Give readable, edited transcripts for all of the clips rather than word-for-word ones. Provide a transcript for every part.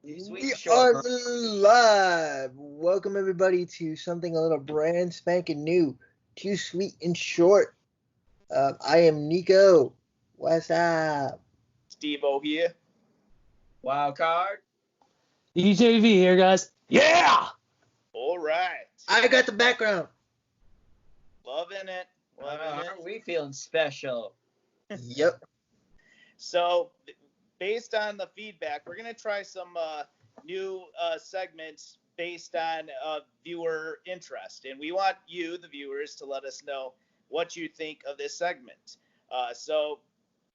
Sweet We and short. are live. Welcome everybody to something a little brand spanking new. Too sweet and short. I am Nico. What's up? Steve-O here. Wild card. EJV here, guys. Yeah! All right. I got the background. Loving it. Aren't we feeling special? Yep. So, based on the feedback, we're going to try some new segments based on viewer interest. And we want you, the viewers, to let us know what you think of this segment. So,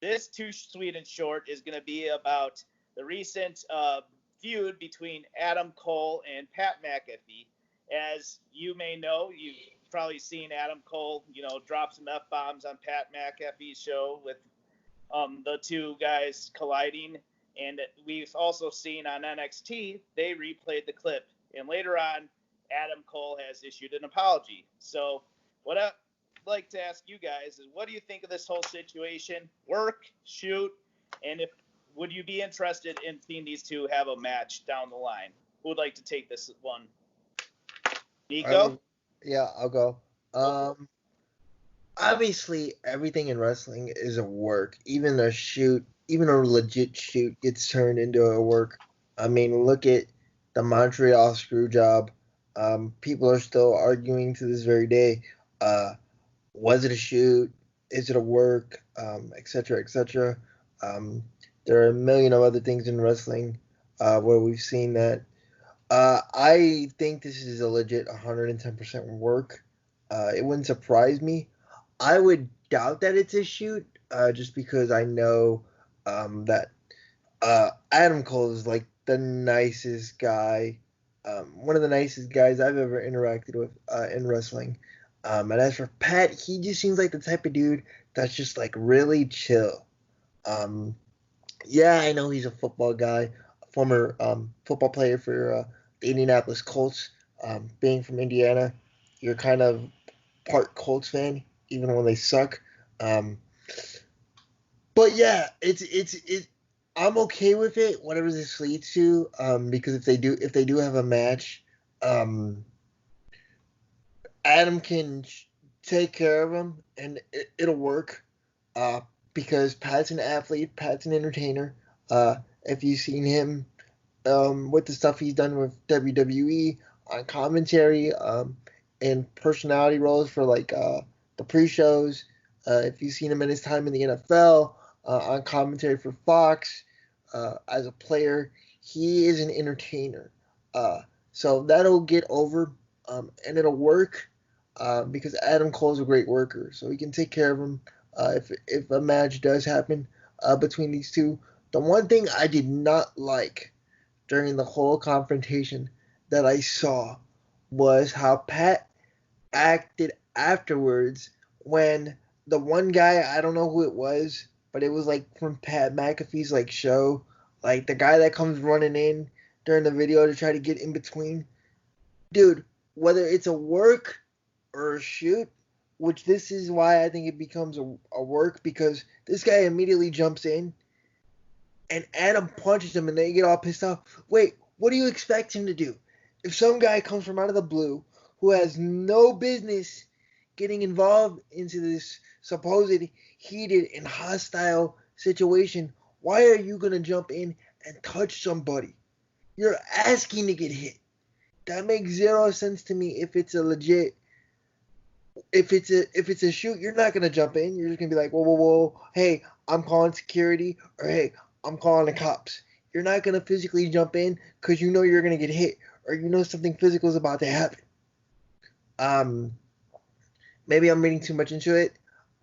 this Too Sweet and Short is going to be about the recent feud between Adam Cole and Pat McAfee. As you may know, you've probably seen Adam Cole, drop some F-bombs on Pat McAfee's show with the two guys colliding. And we've also seen on NXT, they replayed the clip. And later on, Adam Cole has issued an apology. So what I'd like to ask you guys is, what do you think of this whole situation? Work, shoot, and would you be interested in seeing these two have a match down the line? Who would like to take this one? Nico? Yeah, I'll go. Obviously, everything in wrestling is a work. Even a legit shoot gets turned into a work. I mean, look at the Montreal screw job. People are still arguing to this very day. Was it a shoot? Is it a work? Et cetera, et cetera. There are a million of other things in wrestling where we've seen that. I think this is a legit 110% work. It wouldn't surprise me. I would doubt that it's a shoot, just because I know that Adam Cole is like the nicest guy, one of the nicest guys I've ever interacted with in wrestling. And as for Pat, he just seems like the type of dude that's just like really chill. Yeah, I know he's a football guy, a former football player for the Indianapolis Colts. Being from Indiana, you're kind of part Colts fan, even when they suck. But yeah, it's I'm okay with it, whatever this leads to. Because if they do have a match, Adam can take care of him, and it'll work. Because Pat's an athlete, Pat's an entertainer. If you've seen him with the stuff he's done with WWE on commentary, and personality roles for like the pre-shows, if you've seen him in his time in the NFL, on commentary for Fox, as a player, he is an entertainer. So that'll get over, and it'll work, because Adam Cole's a great worker, so he can take care of him if a match does happen between these two. The one thing I did not like during the whole confrontation that I saw was how Pat acted afterwards when the one guy, I don't know who it was, but it was like from Pat McAfee's like show, like the guy that comes running in during the video to try to get in between. Dude, whether it's a work or a shoot, which this is why I think it becomes a work, because this guy immediately jumps in and Adam punches him and they get all pissed off. Wait, what do you expect him to do? If some guy comes from out of the blue who has no business getting involved into this supposed heated and hostile situation, why are you going to jump in and touch somebody? You're asking to get hit. That makes zero sense to me. If it's a shoot, you're not gonna jump in. You're just gonna be like, whoa, hey, I'm calling security, or hey, I'm calling the cops. You're not gonna physically jump in because you know you're gonna get hit, or you know something physical is about to happen. Maybe I'm reading too much into it.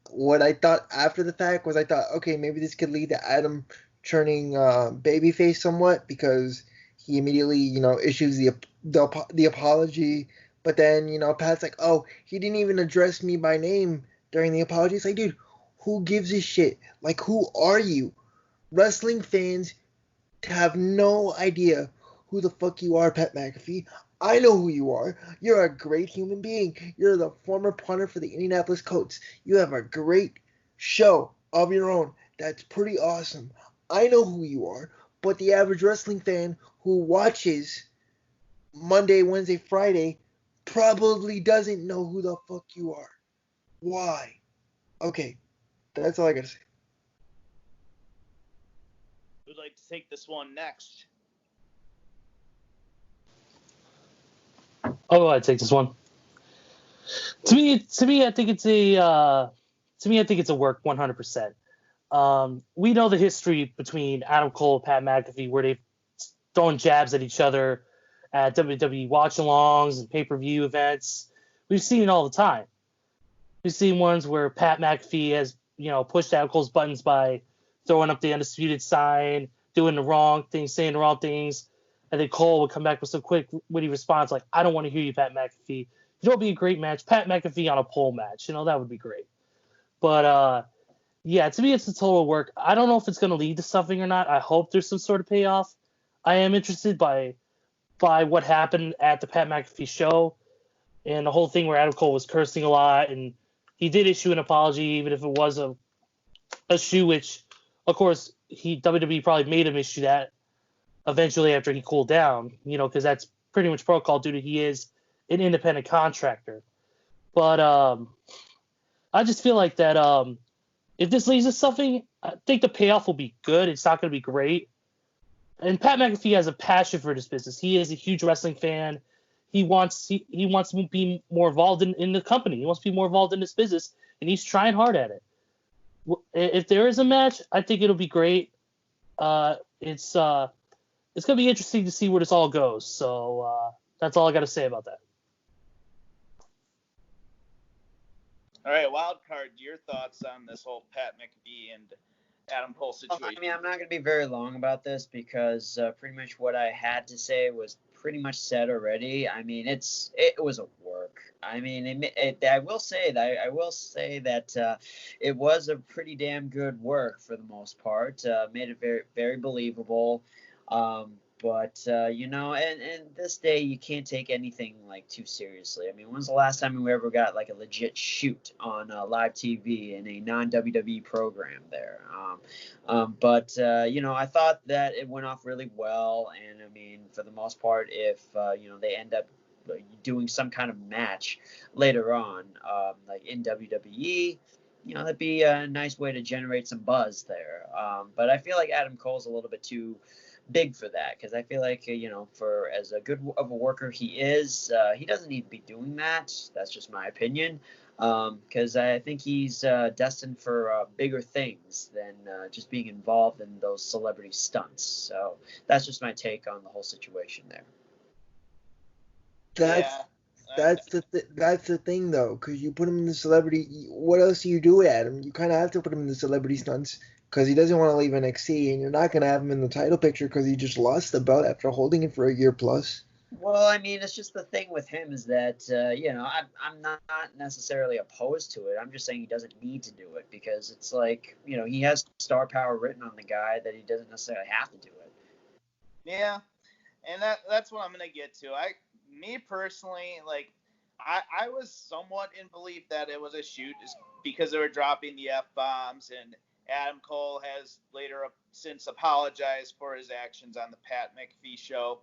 What I thought after the fact was, I thought, okay, maybe this could lead to Adam turning babyface somewhat, because he immediately, issues the apology. But then, Pat's like, oh, he didn't even address me by name during the apology. It's like, dude, who gives a shit? Like, who are you? Wrestling fans have no idea who the fuck you are, Pat McAfee. I know who you are. You're a great human being. You're the former punter for the Indianapolis Colts. You have a great show of your own that's pretty awesome. I know who you are. But the average wrestling fan who watches Monday, Wednesday, Friday probably doesn't know who the fuck you are. Why? Okay, that's all I gotta say. Who'd like to take this one next? I'll go ahead and take this one. To me, I think it's a work 100%. We know the history between Adam Cole and Pat McAfee, where they've thrown jabs at each other at WWE watch-alongs and pay-per-view events. We've seen it all the time. We've seen ones where Pat McAfee has, pushed Adam Cole's buttons by throwing up the Undisputed sign, doing the wrong things, saying the wrong things, and then Cole would come back with some quick, witty response like, "I don't want to hear you, Pat McAfee." It would be a great match. Pat McAfee on a pole match, that would be great. But yeah, to me, it's a total work. I don't know if it's going to lead to something or not. I hope there's some sort of payoff. I am interested by what happened at the Pat McAfee show and the whole thing where Adam Cole was cursing a lot, and he did issue an apology, even if it was a shoe, which, of course, WWE probably made him issue that eventually after he cooled down, because that's pretty much protocol due to he is an independent contractor. But I just feel like that if this leads to something, I think the payoff will be good. It's not going to be great. And Pat McAfee has a passion for this business. He is a huge wrestling fan. He wants to be more involved in the company. He wants to be more involved in this business, and he's trying hard at it. If there is a match, I think it'll be great. It's going to be interesting to see where this all goes. So that's all I got to say about that. All right, Wildcard, your thoughts on this whole Pat McAfee and Adam Cole situation? I mean, I'm not going to be very long about this because pretty much what I had to say was pretty much said already. I mean, it was a work. I mean, I will say that it was a pretty damn good work for the most part. Made it very, very believable. But and this day you can't take anything like too seriously. I mean, when's the last time we ever got like a legit shoot on live TV in a non-WWE program there? But I thought that it went off really well, and I mean, for the most part, if they end up doing some kind of match later on, like in WWE. That'd be a nice way to generate some buzz there. But I feel like Adam Cole's a little bit too big for that, because I feel like for as a good of a worker he is, he doesn't need to be doing that. That's just my opinion, because I think he's destined for bigger things than just being involved in those celebrity stunts. So that's just my take on the whole situation there. That's the thing though, because you put him in the celebrity. What else do you do at him? You kind of have to put him in the celebrity stunts, because he doesn't want to leave NXT, and you're not going to have him in the title picture because he just lost the belt after holding it for a year plus. Well, I mean, it's just the thing with him is that, I'm not necessarily opposed to it. I'm just saying he doesn't need to do it, because it's like, he has star power written on the guy that he doesn't necessarily have to do it. Yeah, and that's what I'm going to get to. Me personally, like, I was somewhat in belief that it was a shoot just because they were dropping the F-bombs, and Adam Cole has later since apologized for his actions on the Pat McAfee show.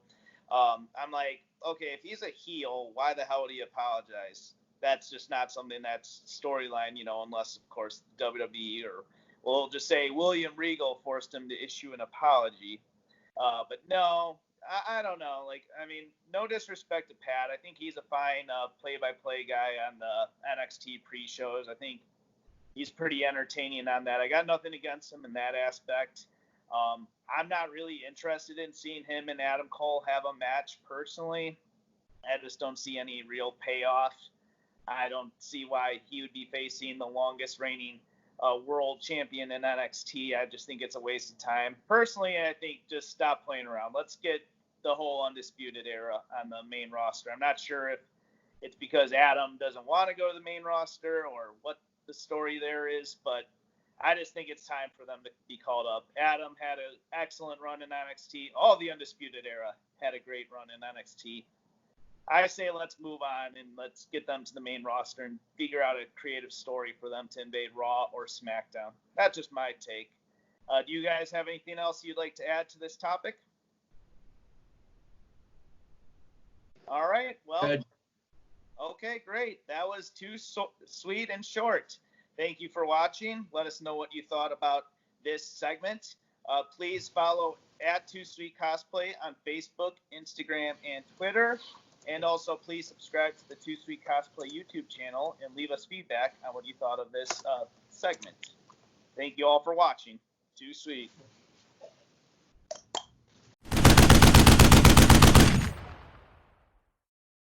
I'm like, okay, if he's a heel, why the hell would he apologize? That's just not something that's storyline, unless, of course, WWE or we'll just say William Regal forced him to issue an apology. But no, I don't know. Like, I mean, no disrespect to Pat. I think he's a fine play-by-play guy on the NXT pre-shows. I think he's pretty entertaining on that. I got nothing against him in that aspect. I'm not really interested in seeing him and Adam Cole have a match personally. I just don't see any real payoff. I don't see why he would be facing the longest reigning world champion in NXT. I just think it's a waste of time. Personally, I think just stop playing around. Let's get the whole Undisputed era on the main roster. I'm not sure if it's because Adam doesn't want to go to the main roster or what the story there is, but I just think it's time for them to be called up. Adam had an excellent run in NXT. All the Undisputed era had a great run in NXT. I say let's move on and let's get them to the main roster and figure out a creative story for them to invade Raw or SmackDown. That's just my take. Do you guys have anything else you'd like to add to this topic? Okay, great. That was too sweet and short. Thank you for watching. Let us know what you thought about this segment. Please follow at Too Sweet Cosplay on Facebook, Instagram, and Twitter. And also, please subscribe to the Too Sweet Cosplay YouTube channel and leave us feedback on what you thought of this segment. Thank you all for watching. Too Sweet.